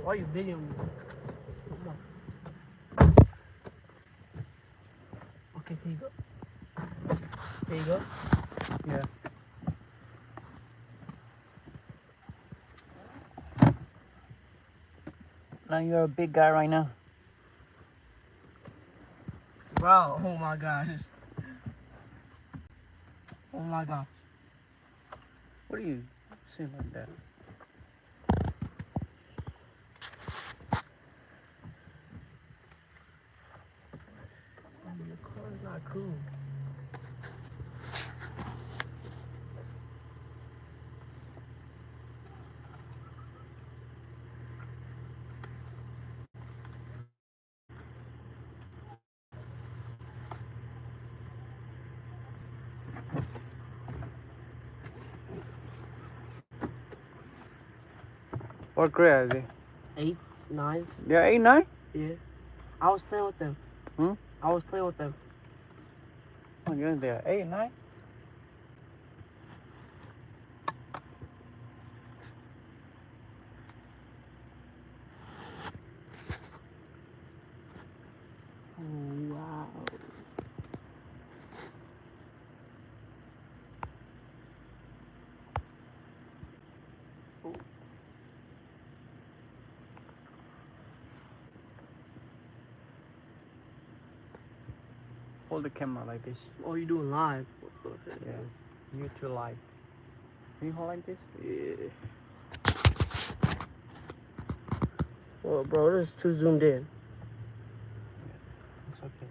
Why are you videoing me? Come on. Okay, here you go. There you go. Yeah. Now you're a big guy right now. Wow, oh my gosh. Oh my gosh. What are you saying like that? Your car is not cool. What grade are they? 8, 9. Yeah, 8, 9? Yeah. I was playing with them. Hmm? I was playing with them. Oh, you're there. 8, 9? Oh, wow. Hold the camera like this. Oh, you doing live? Yeah. YouTube live. Can you hold like this? Yeah. Well, bro, this is too zoomed in. It's okay.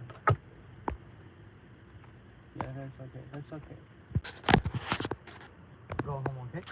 Yeah, that's okay. That's okay. Go home, okay?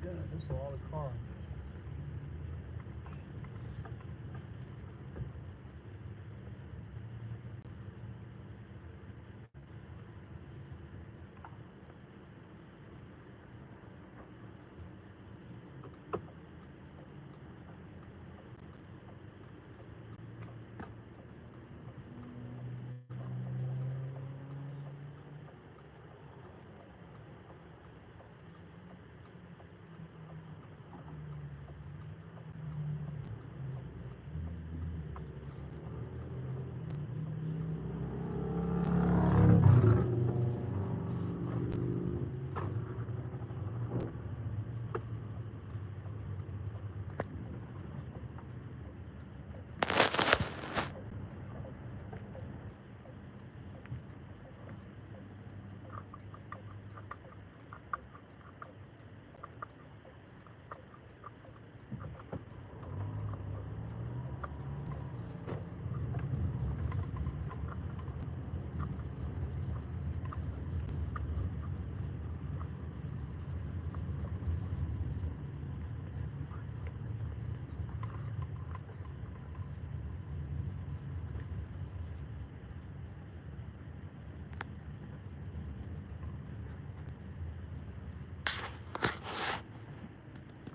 Yeah, this is all the car.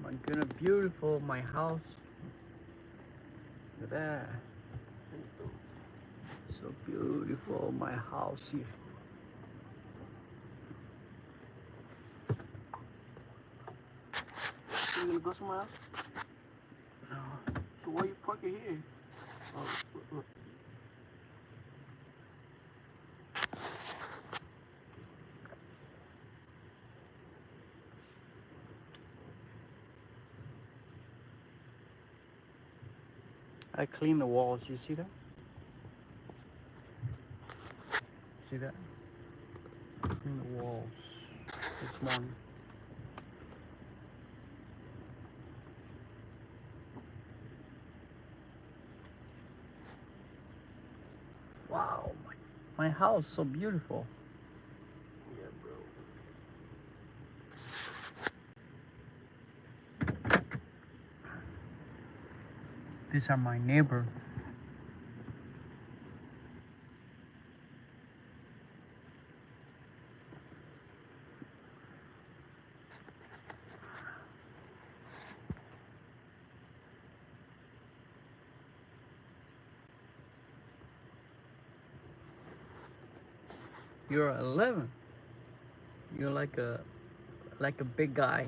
My goodness, beautiful, my house. Look at that. So beautiful, my house here. You gonna go somewhere else? No. So why you parking here? Oh, look. I clean the walls, you see that? See that? Clean the walls this morning. Wow, my My house so beautiful. Yeah, bro. These are my neighbor. You're 11. You're like a big guy.